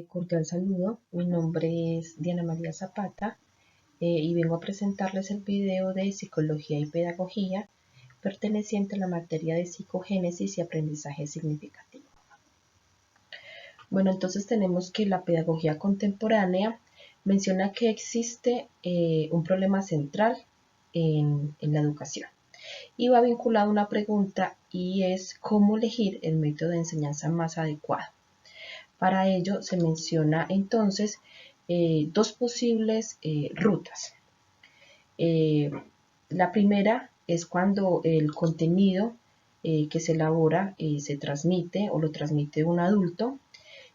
Cordial saludo, mi nombre es Diana María Zapata y vengo a presentarles el video de Psicología y Pedagogía perteneciente a la materia de Psicogénesis y Aprendizaje Significativo. Bueno, entonces tenemos que la pedagogía contemporánea menciona que existe un problema central en la educación y va vinculado a una pregunta y es cómo elegir el método de enseñanza más adecuado. Para ello se menciona entonces dos posibles rutas. La primera es cuando el contenido que se elabora se transmite o lo transmite un adulto,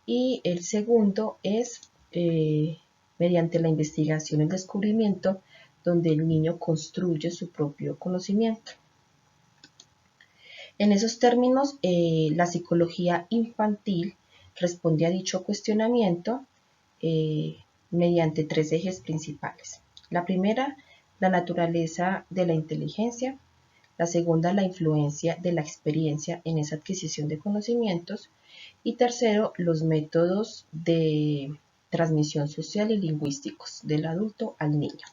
y el segundo es mediante la investigación y el descubrimiento, donde el niño construye su propio conocimiento. En esos términos, la psicología infantil responde a dicho cuestionamiento mediante tres ejes principales. La primera, la naturaleza de la inteligencia. La segunda, la influencia de la experiencia en esa adquisición de conocimientos. Y tercero, los métodos de transmisión social y lingüísticos del adulto al niño.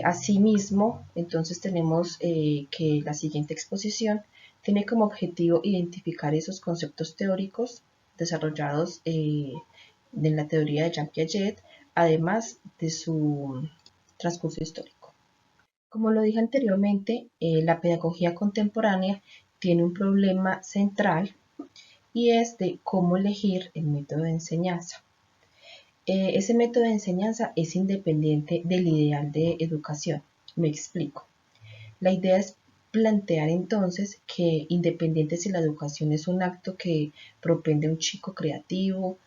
Asimismo, entonces tenemos que la siguiente exposición tiene como objetivo identificar esos conceptos teóricos desarrollados en la teoría de Jean Piaget, además de su transcurso histórico. Como lo dije anteriormente, la pedagogía contemporánea tiene un problema central y es de cómo elegir el método de enseñanza. Ese método de enseñanza es independiente del ideal de educación. Me explico. La idea es plantear entonces que independiente si la educación es un acto que propende a un chico creativo,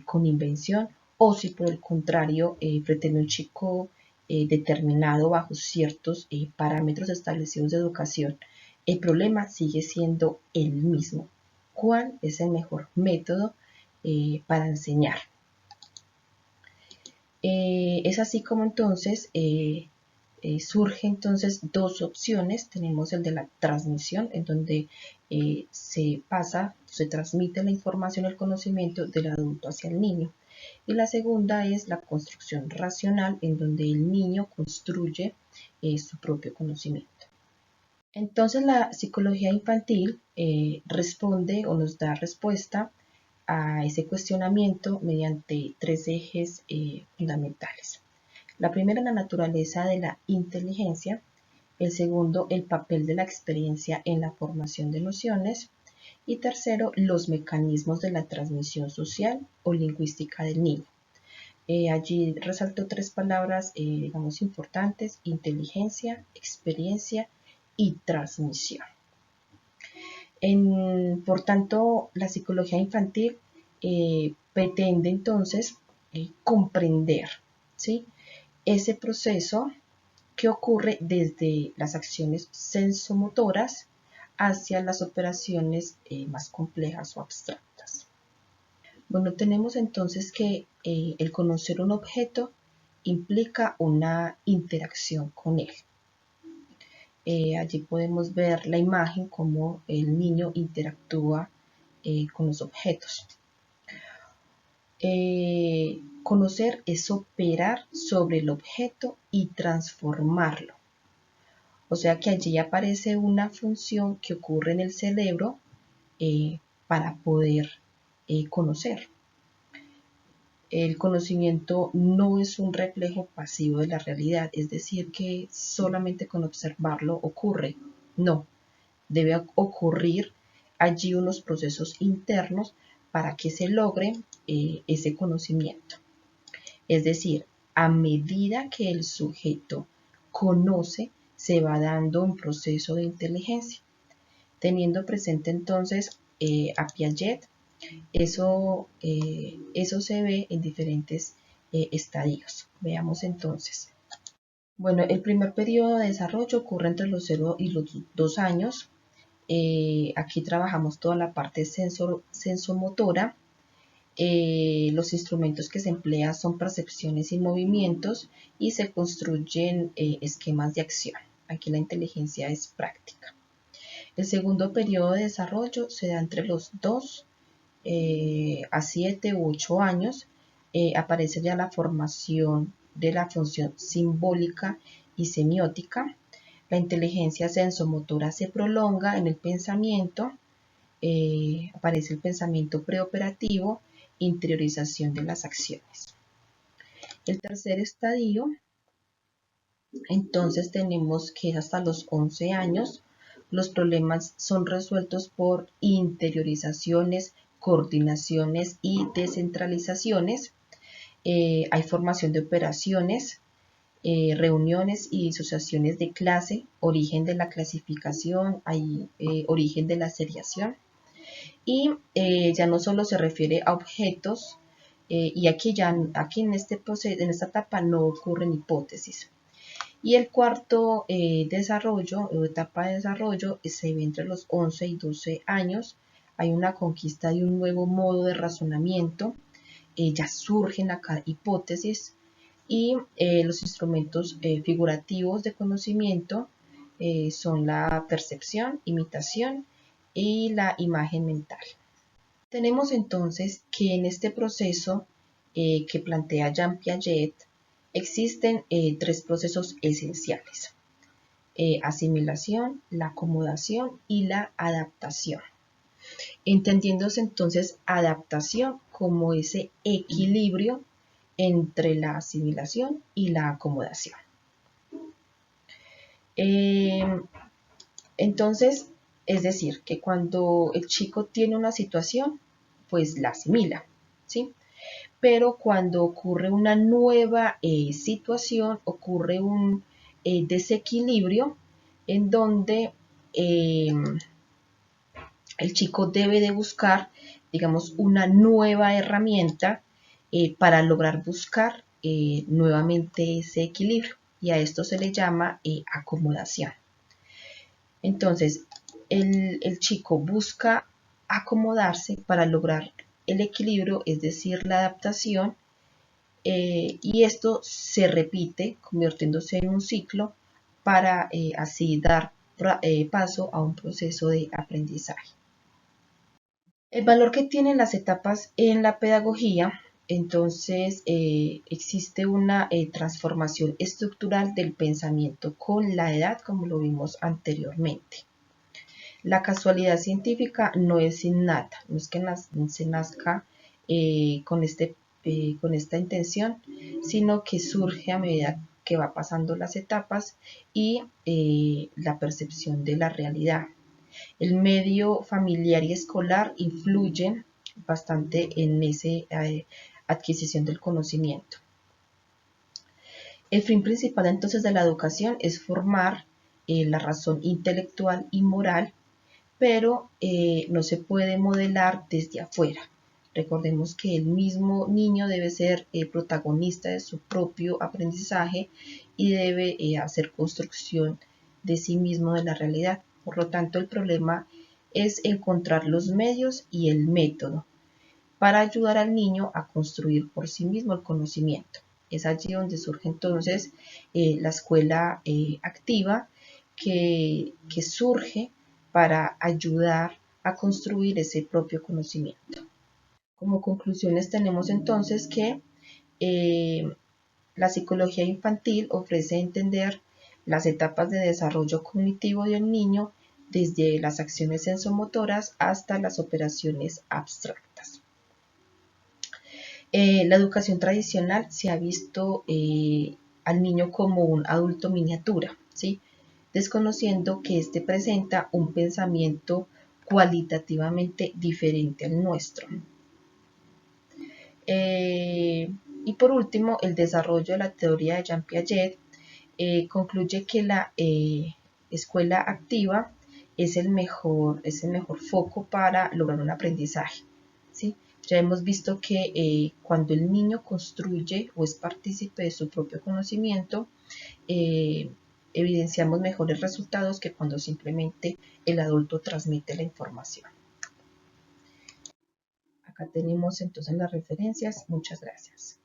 con invención, o si por el contrario pretende un chico determinado bajo ciertos parámetros establecidos de educación, el problema sigue siendo el mismo. ¿Cuál es el mejor método para enseñar? Es así como entonces surge entonces dos opciones. Tenemos el de la transmisión, en donde se transmite la información, el conocimiento del adulto hacia el niño. Y la segunda es la construcción racional, en donde el niño construye su propio conocimiento. Entonces la psicología infantil responde o nos da respuesta a ese cuestionamiento mediante tres ejes fundamentales. La primera, la naturaleza de la inteligencia. El segundo, el papel de la experiencia en la formación de nociones. Y tercero, los mecanismos de la transmisión social o lingüística del niño. Allí resalto tres palabras, digamos, importantes: inteligencia, experiencia y transmisión. Por tanto, la psicología infantil pretende entonces comprender, ¿sí?, ese proceso que ocurre desde las acciones sensomotoras hacia las operaciones más complejas o abstractas. Bueno, tenemos entonces que el conocer un objeto implica una interacción con él. Allí podemos ver la imagen, cómo el niño interactúa con los objetos. Conocer es operar sobre el objeto y transformarlo. O sea que allí aparece una función que ocurre en el cerebro para poder conocer. El conocimiento no es un reflejo pasivo de la realidad, es decir, que solamente con observarlo ocurre. No, debe ocurrir allí unos procesos internos para que se logre ese conocimiento. Es decir, a medida que el sujeto conoce, se va dando un proceso de inteligencia. Teniendo presente entonces a Piaget, eso se ve en diferentes estadios. Veamos entonces. Bueno, el primer periodo de desarrollo ocurre entre los 0 y los 2 años. Aquí trabajamos toda la parte sensomotora. Los instrumentos que se emplean son percepciones y movimientos, y se construyen esquemas de acción. Aquí la inteligencia es práctica. El segundo periodo de desarrollo se da entre los 2 a 7 u 8 años, aparece ya la formación de la función simbólica y semiótica. La inteligencia sensomotora se prolonga en el pensamiento, aparece el pensamiento preoperativo, interiorización de las acciones. El tercer estadio, entonces tenemos que hasta los 11 años los problemas son resueltos por interiorizaciones, coordinaciones y descentralizaciones. Hay formación de operaciones, reuniones y disociaciones de clase, origen de la clasificación, hay origen de la seriación. Y ya no solo se refiere a objetos, y aquí en esta etapa no ocurren hipótesis. Y el cuarto desarrollo o etapa de desarrollo se ve entre los 11 y 12 años. Hay una conquista de un nuevo modo de razonamiento, ya surgen acá hipótesis y los instrumentos figurativos de conocimiento son la percepción, imitación y la imagen mental. Tenemos entonces que en este proceso que plantea Jean Piaget existen tres procesos esenciales: asimilación, la acomodación y la adaptación. Entendiéndose entonces adaptación como ese equilibrio entre la asimilación y la acomodación. Entonces, es decir, que cuando el chico tiene una situación, pues la asimila, ¿sí? Pero cuando ocurre una nueva situación, ocurre un desequilibrio en donde el chico debe de buscar, digamos, una nueva herramienta para lograr buscar nuevamente ese equilibrio, y a esto se le llama acomodación. Entonces, el chico busca acomodarse para lograr el equilibrio, es decir, la adaptación, y esto se repite convirtiéndose en un ciclo para así dar paso a un proceso de aprendizaje. El valor que tienen las etapas en la pedagogía, entonces existe una transformación estructural del pensamiento con la edad, como lo vimos anteriormente. La casualidad científica no es innata, no es que se nazca con esta intención, sino que surge a medida que va pasando las etapas y la percepción de la realidad. El medio familiar y escolar influyen bastante en esa adquisición del conocimiento. El fin principal entonces de la educación es formar la razón intelectual y moral, pero no se puede modelar desde afuera. Recordemos que el mismo niño debe ser protagonista de su propio aprendizaje y debe hacer construcción de sí mismo de la realidad. Por lo tanto, el problema es encontrar los medios y el método para ayudar al niño a construir por sí mismo el conocimiento. Es allí donde surge entonces la escuela activa que surge para ayudar a construir ese propio conocimiento. Como conclusiones tenemos entonces que la psicología infantil ofrece entender las etapas de desarrollo cognitivo del niño desde las acciones sensomotoras hasta las operaciones abstractas. La educación tradicional se ha visto al niño como un adulto miniatura, ¿sí? Desconociendo que éste presenta un pensamiento cualitativamente diferente al nuestro. Y por último, el desarrollo de la teoría de Jean Piaget concluye que la escuela activa es el mejor foco para lograr un aprendizaje, ¿sí? Ya hemos visto que cuando el niño construye o es partícipe de su propio conocimiento, evidenciamos mejores resultados que cuando simplemente el adulto transmite la información. Acá tenemos entonces las referencias. Muchas gracias.